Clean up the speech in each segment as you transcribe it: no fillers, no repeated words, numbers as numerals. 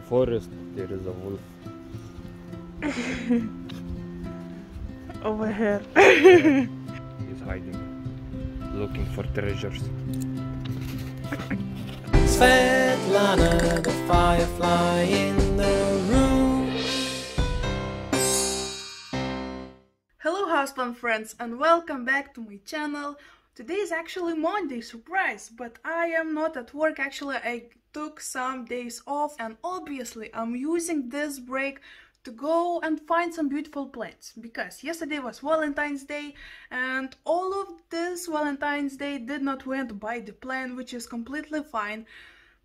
Forest, there is a wolf. Over here. He's hiding, looking for treasures. Svetlana, the firefly in the room. Hello houseplant friends and welcome back to my channel. Today is actually Monday, surprise, but I am not at work. Actually, I took some days off and obviously I'm using this break to go and find some beautiful plants, because yesterday was Valentine's Day and all of this Valentine's Day did not went by the plan, which is completely fine.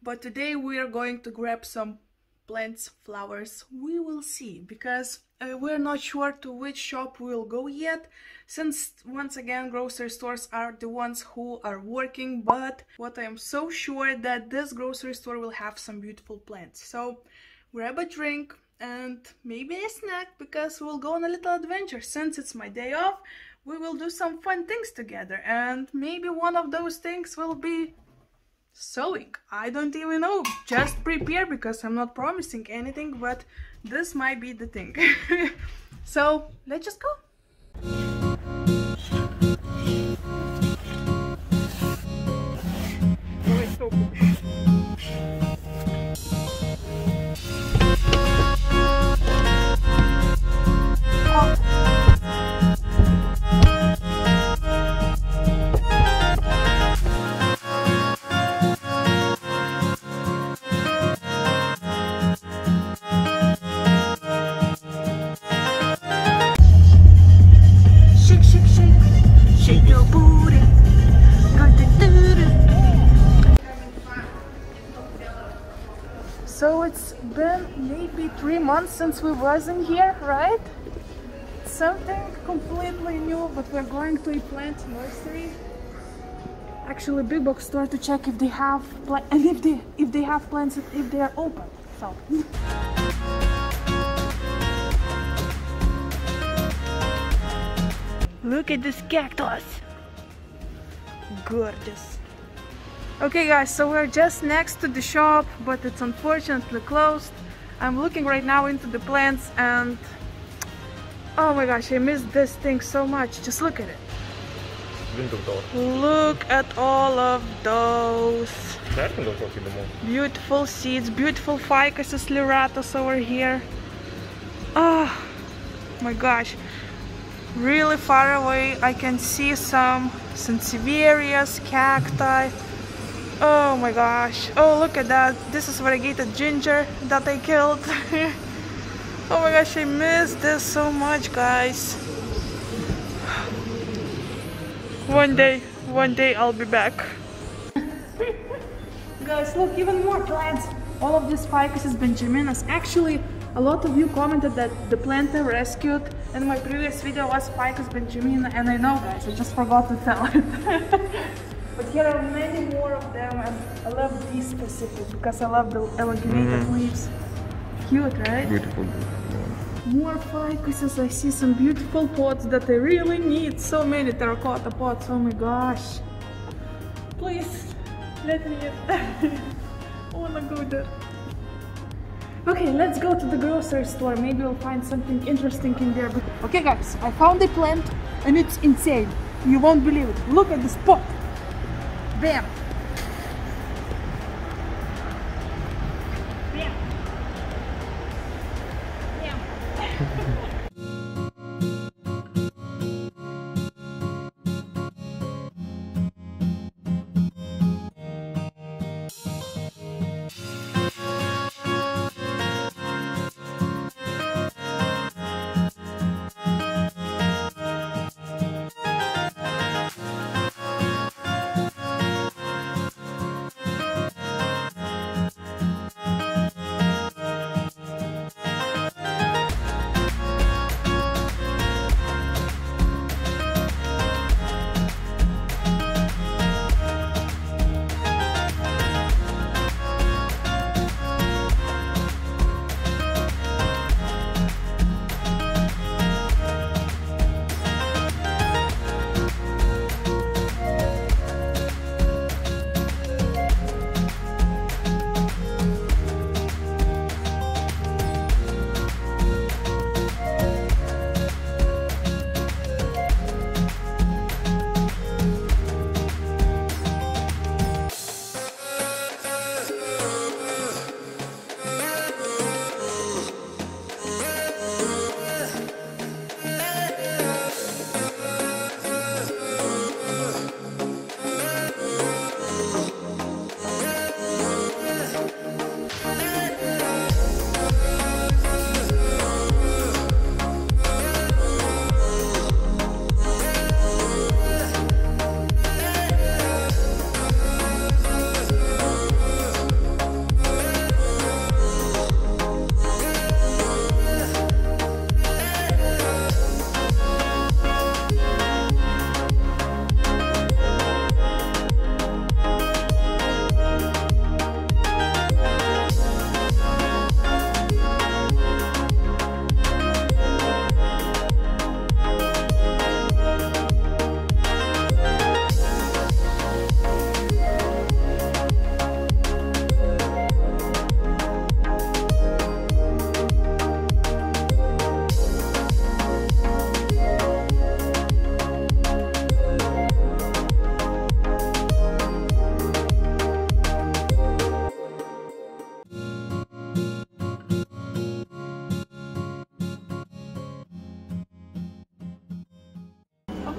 But today we are going to grab some plants, flowers, we will see, because we're not sure to which shop we'll go yet, since once again grocery stores are the ones who are working. But what I am so sure that this grocery store will have some beautiful plants. So grab a drink and maybe a snack, because we'll go on a little adventure. Since it's my day off, we will do some fun things together, and maybe one of those things will be sewing. I don't even know, just prepare, because I'm not promising anything, but this might be the thing. So let's just go. So it's been maybe 3 months since we wasn't here, right? Something completely new, but we're going to a plant nursery. Actually, big box store, to check if they have and if they have plants, if they are open. So look at this cactus, gorgeous. Okay guys, so we're just next to the shop, but it's unfortunately closed. I'm looking right now into the plants and oh my gosh, I missed this thing so much. Just look at it. Look at all of those beautiful seeds, beautiful ficuses, liratos over here. Oh my gosh, really far away I can see some sansevierias, cacti. Oh my gosh, oh look at that, this is variegated ginger that I killed. Oh my gosh, I missed this so much, guys. One day I'll be back. Guys, look, even more plants. All of these ficuses benjaminas. Actually, a lot of you commented that the plant I rescued in my previous video was ficus benjamina, and I know guys, I just forgot to tell it. But here are many more of them, and I love these specific because I love the elongated leaves. Cute, right? Beautiful. More ficuses. I see some beautiful pots that I really need. So many terracotta pots. Oh my gosh. Please, let me in. I wanna go there. Okay, let's go to the grocery store. Maybe we'll find something interesting in there. Okay guys, I found a plant and it's insane. You won't believe it. Look at this pot. Bam!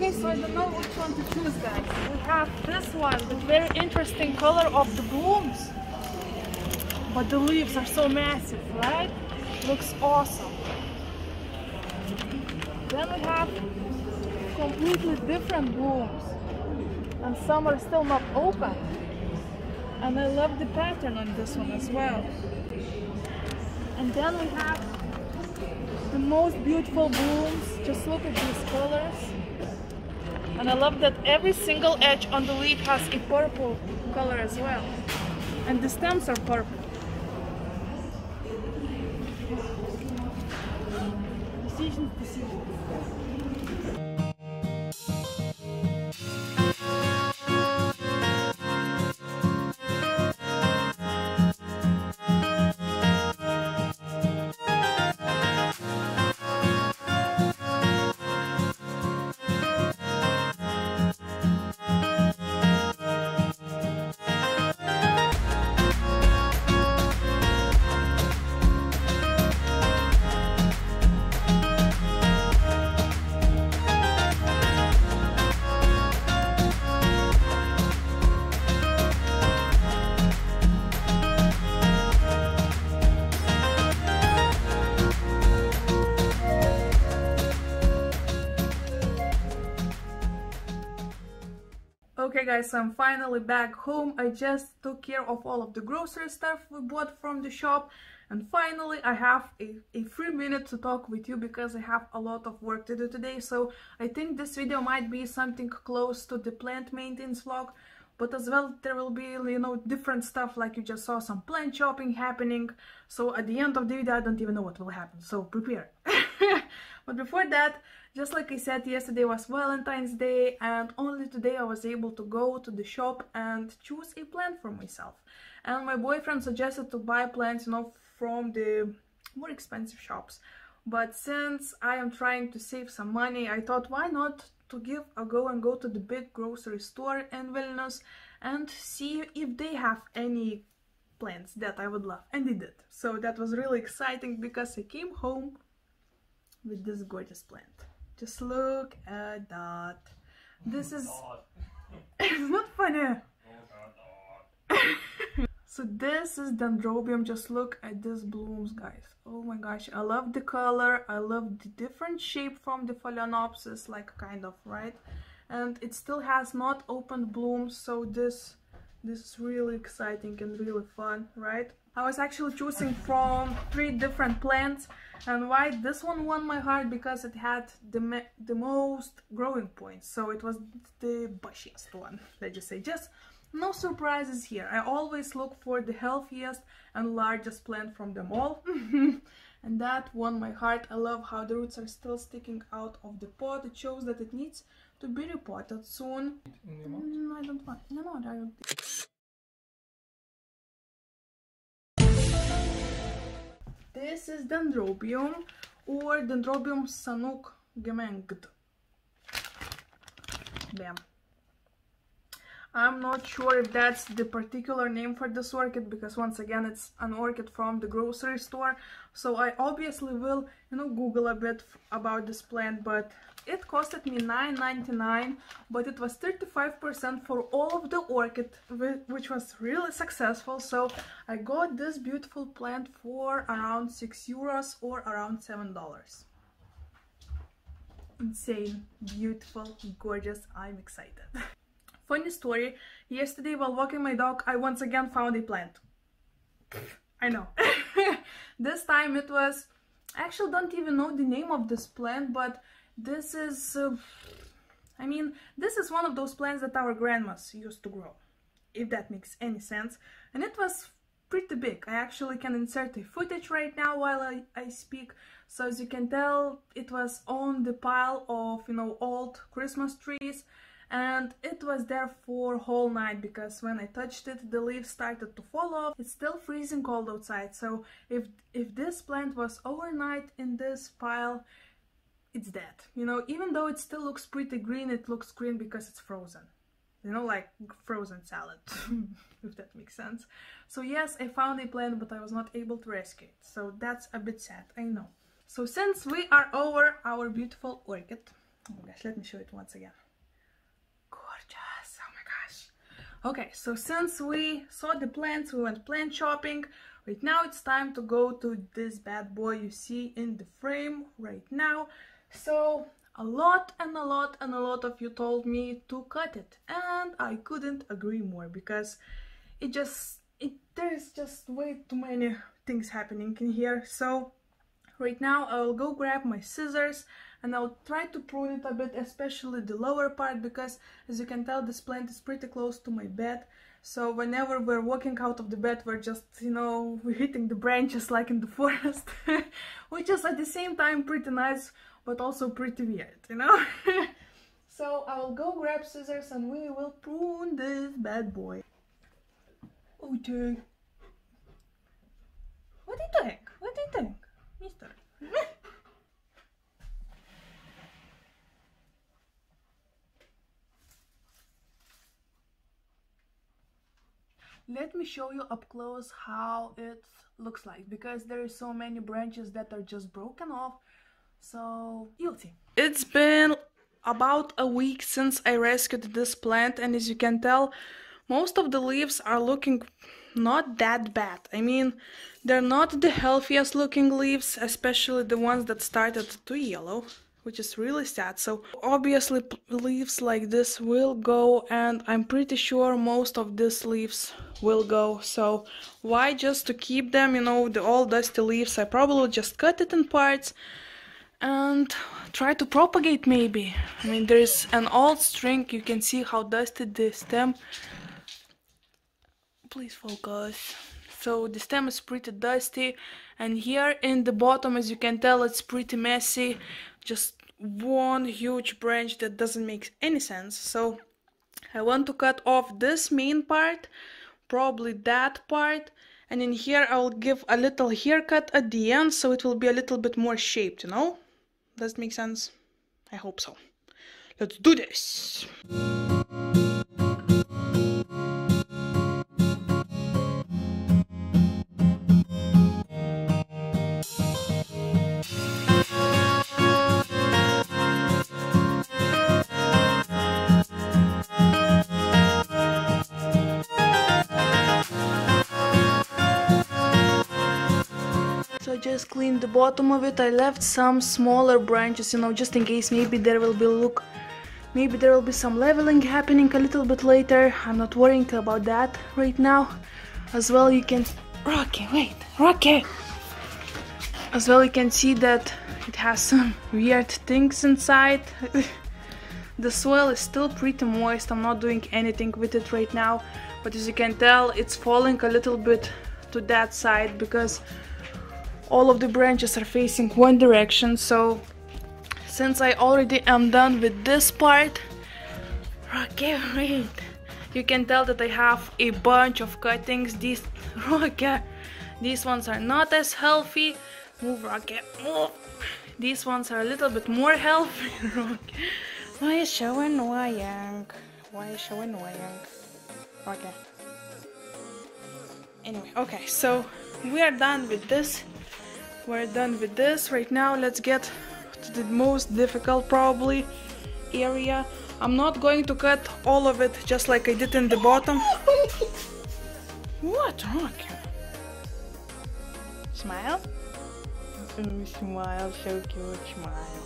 Okay, so I don't know which one to choose, guys. We have this one with very interesting color of the blooms. But the leaves are so massive, right? Looks awesome. Then we have completely different blooms. And some are still not open. And I love the pattern on this one as well. And then we have the most beautiful blooms. Just look at these colors. And I love that every single edge on the leaf has a purple color as well. And the stems are purple. Decisions. Okay guys, so I'm finally back home. I just took care of all of the grocery stuff we bought from the shop, and finally I have a free minute to talk with you because I have a lot of work to do today. So I think this video might be something close to the plant maintenance vlog, but as well there will be, you know, different stuff, like you just saw some plant chopping happening. So at the end of the video I don't even know what will happen, so prepare. But before that, just like I said, yesterday was Valentine's Day, and only today I was able to go to the shop and choose a plant for myself. And my boyfriend suggested to buy plants, you know, from the more expensive shops. But since I am trying to save some money, I thought why not to give a go and go to the big grocery store in Vilnius and see if they have any plants that I would love. And they did. So that was really exciting because I came home with this gorgeous plant. Just look at that. This is... It's not funny. So this is Dendrobium. Just look at these blooms, guys. Oh my gosh, I love the color. I love the different shape from the Phalaenopsis, like kind of, right? And it still has not opened blooms, so this is really exciting and really fun, right? I was actually choosing from 3 different plants, and why this one won my heart? Because it had the most growing points, so it was the bushiest one, let's just say. Just no surprises here. I always look for the healthiest and largest plant from them all. And that won my heart. I love how the roots are still sticking out of the pot. It shows that it needs to be repotted soon. I don't want. No, I don't. This is Dendrobium, or Dendrobium Sanuk Gemengd. Bam. I'm not sure if that's the particular name for this orchid, because once again it's an orchid from the grocery store. So I obviously will, you know, Google a bit about this plant, but it costed me $9.99, but it was 35% for all of the orchid, which was really successful. So I got this beautiful plant for around €6 or around $7. Insane, beautiful, gorgeous. I'm excited. Funny story, yesterday while walking my dog, I once again found a plant. I know. This time it was, I actually don't even know the name of this plant, but this is, I mean, this is one of those plants that our grandmas used to grow, if that makes any sense. And it was pretty big. I actually can insert a footage right now while I speak. So as you can tell, it was on the pile of, you know, old Christmas trees. And it was there for whole night, because when I touched it, the leaves started to fall off. It's still freezing cold outside, so if this plant was overnight in this pile, it's dead. You know, even though it still looks pretty green, it looks green because it's frozen. You know, like frozen salad, if that makes sense. So yes, I found a plant, but I was not able to rescue it. So that's a bit sad, I know. So since we are over our beautiful orchid, Oh my gosh, let me show it once again. Gorgeous, oh my gosh. Okay, so since we saw the plants, we went plant shopping. Right now it's time to go to this bad boy you see in the frame right now. So a lot of you told me to cut it, and I couldn't agree more, because there's just way too many things happening in here. So right now I will go grab my scissors and I'll try to prune it a bit, especially the lower part, because as you can tell this plant is pretty close to my bed. So whenever we're walking out of the bed, we're just, you know, we're hitting the branches like in the forest, which is at the same time pretty nice, but also pretty weird, you know. So I will go grab scissors and we will prune this bad boy. Okay. What do you think? What do you think, mister? Let me show you up close how it looks like, because there are so many branches that are just broken off, so you'll see. It's been about a week since I rescued this plant, and as you can tell, most of the leaves are looking not that bad. I mean, they're not the healthiest looking leaves, especially the ones that started to yellow, which is really sad. So obviously leaves like this will go, and I'm pretty sure most of these leaves will go. So why just to keep them, you know, the old dusty leaves? I probably just cut it in parts and try to propagate maybe. I mean, there's an old string, you can see how dusty the stem. Please focus. So the stem is pretty dusty, and here in the bottom, as you can tell, it's pretty messy. Just one huge branch that doesn't make any sense. So I want to cut off this main part, probably that part, and in here I'll give a little haircut at the end, so it will be a little bit more shaped, you know? Does it make sense? I hope so. Let's do this! Just cleaned the bottom of it. I left some smaller branches, you know, just in case maybe there will be some leveling happening a little bit later. I'm not worrying about that right now. As well you can Rocky. As well you can see that it has some weird things inside. The soil is still pretty moist. I'm not doing anything with it right now, but as you can tell, it's falling a little bit to that side because all of the branches are facing one direction. So since I already am done with this part, you can tell that I have a bunch of cuttings. These ones are not as healthy. Move, Rocky, move. These ones are a little bit more healthy. Why is so annoying? Okay. Anyway, okay, so we are done with this. We're done with this. Right now, let's get to the most difficult, probably, area. I'm not going to cut all of it just like I did in the bottom. What? Okay. Smile? Oh, smile, so cute, smile.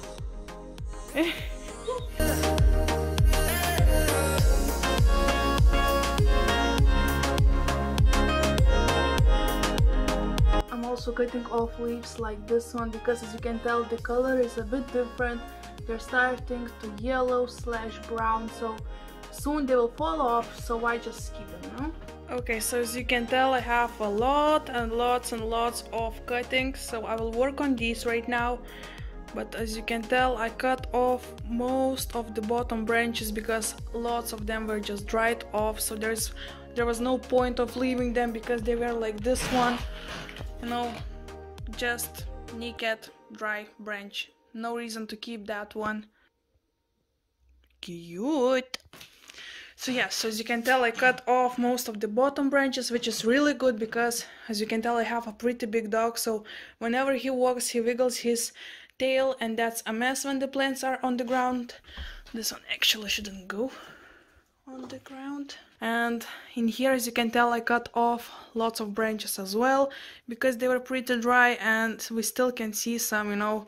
I'm also cutting off leaves like this one because, as you can tell, the color is a bit different. They're starting to yellow / brown, so soon they will fall off, so why just keep them, you know? Okay, so as you can tell, I have a lot and lots of cuttings, so I will work on these right now. But as you can tell, I cut off most of the bottom branches because lots of them were just dried off, so there was no point of leaving them because they were like this one, you know, just naked dry branch. No reason to keep that one. Cute. So yeah, so as you can tell, I cut off most of the bottom branches, which is really good because, as you can tell, I have a pretty big dog, so whenever he walks, he wiggles his tail, and that's a mess when the plants are on the ground. This one actually shouldn't go on the ground. And in here, as you can tell, I cut off lots of branches as well because they were pretty dry, and we still can see some, you know,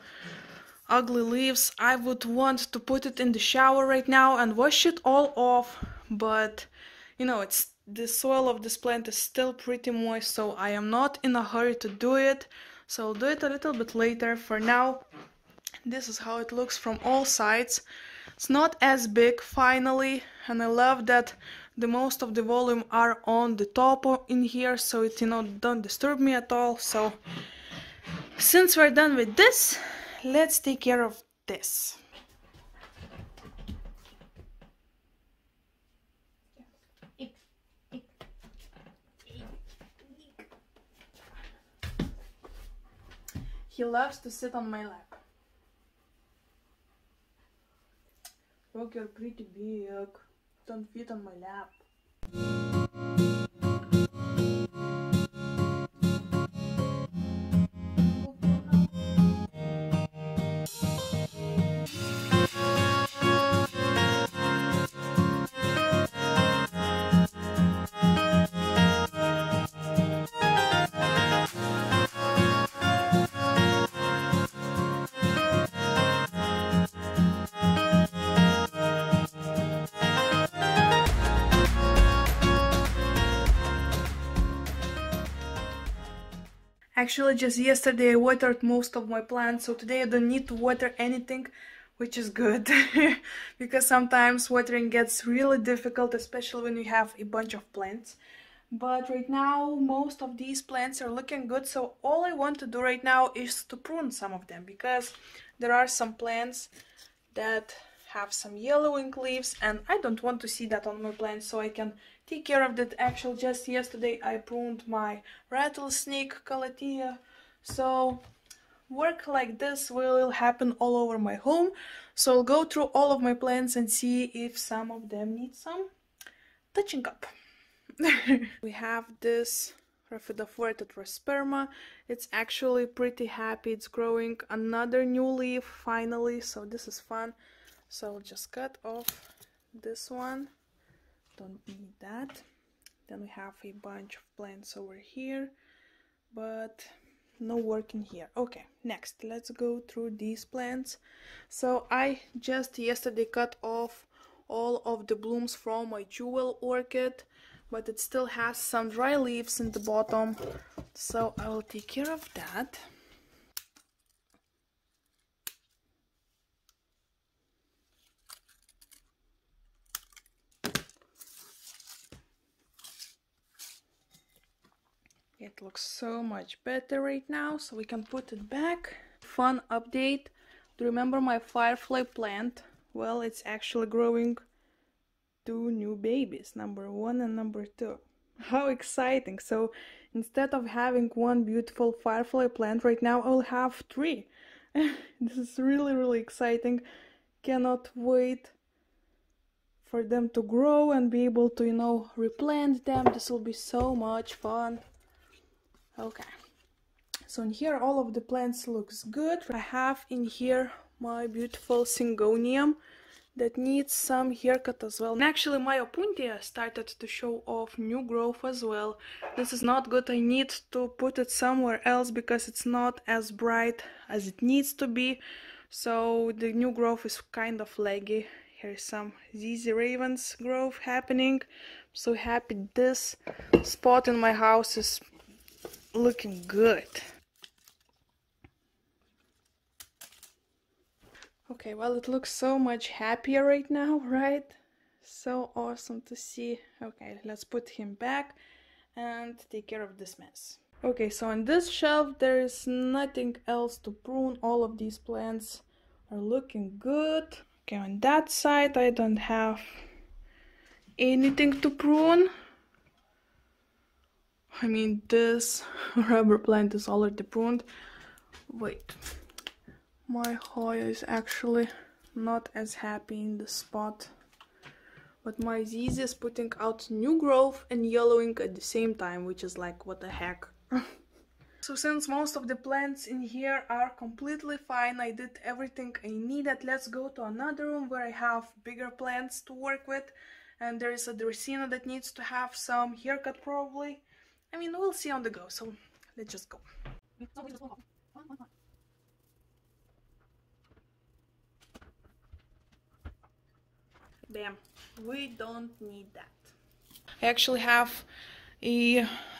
ugly leaves. I would want to put it in the shower right now and wash it all off, but you know, the soil of this plant is still pretty moist, so I am not in a hurry to do it. So I'll do it a little bit later. For now, this is how it looks from all sides. It's not as big finally, and I love that the most of the volume are on the top in here, so it, you know, don't disturb me at all. So since we're done with this, let's take care of this. He loves to sit on my lap. Look, you're pretty big. Don't fit on my lap. Actually, just yesterday I watered most of my plants, so today I don't need to water anything, which is good. Because sometimes watering gets really difficult, especially when you have a bunch of plants. But right now most of these plants are looking good, so all I want to do right now is to prune some of them, because there are some plants that have some yellowing leaves and I don't want to see that on my plants, so I can take care of that. Actually, just yesterday I pruned my rattlesnake calathea, so work like this will happen all over my home. So I'll go through all of my plants and see if some of them need some touching up. We have this Rhaphidophoridae Rasperma. It's actually pretty happy. It's growing another new leaf finally, so this is fun. So I'll just cut off this one. Don't need that. Then we have a bunch of plants over here, but no work in here. Okay, next let's go through these plants. So I just yesterday cut off all of the blooms from my jewel orchid, but it still has some dry leaves in the bottom, so I will take care of that. It looks so much better right now, so we can put it back. Fun update. Do you remember my firefly plant? Well, it's actually growing 2 new babies, number 1 and number 2. How exciting! So instead of having one beautiful firefly plant right now, I'll have 3. This is really exciting. Cannot wait for them to grow and be able to, you know, replant them. This will be so much fun. Okay, so in here all of the plants looks good. I have in here my beautiful syngonium that needs some haircut as well. And actually my opuntia started to show off new growth as well. This is not good. I need to put it somewhere else because it's not as bright as it needs to be. So the new growth is kind of laggy. Here's some ZZ Ravens growth happening. I'm so happy this spot in my house is looking good. Okay, well, it looks so much happier right now, right? So awesome to see. Okay, let's put him back and take care of this mess. Okay, so on this shelf there is nothing else to prune. All of these plants are looking good. Okay, on that side I don't have anything to prune. I mean, this rubber plant is already pruned. Wait, my Hoya is actually not as happy in this spot. But my ZZ is putting out new growth and yellowing at the same time, which is like, what the heck. So since most of the plants in here are completely fine, I did everything I needed. Let's go to another room where I have bigger plants to work with. And there is a Dracena that needs to have some haircut probably. I mean, we'll see on the go, so let's just go. Bam. We don't need that. I actually have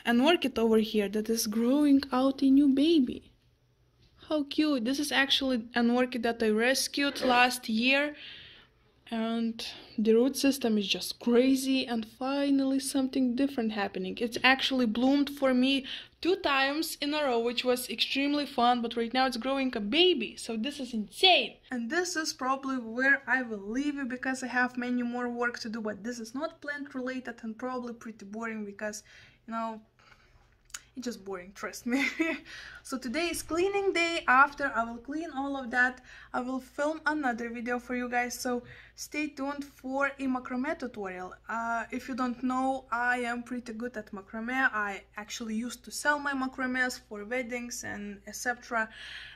an orchid over here that is growing out a new baby. How cute. This is actually an orchid that I rescued last year. And the root system is just crazy, and finally something different happening. It's actually bloomed for me 2 times in a row, which was extremely fun, but right now it's growing a baby, so this is insane. And this is probably where I will leave you because I have many more work to do, but this is not plant related and probably pretty boring because, you know, it's just boring, trust me. So today is cleaning day. After I will clean all of that, I will film another video for you guys, so stay tuned for a macrame tutorial. If you don't know, I am pretty good at macrame. I actually used to sell my macrames for weddings and etc.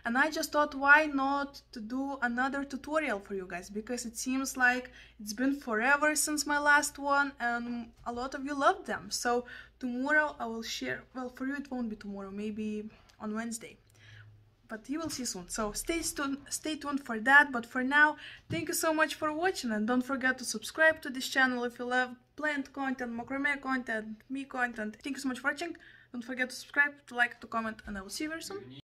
And I just thought, why not to do another tutorial for you guys, because it seems like it's been forever since my last one and a lot of you loved them. So tomorrow I will share, well, for you it won't be tomorrow, maybe on Wednesday, but you will see soon, so stay tuned for that. But for now, thank you so much for watching, and don't forget to subscribe to this channel if you love plant content, macrame content, me content. Thank you so much for watching. Don't forget to subscribe, to like, to comment, and I will see you very soon.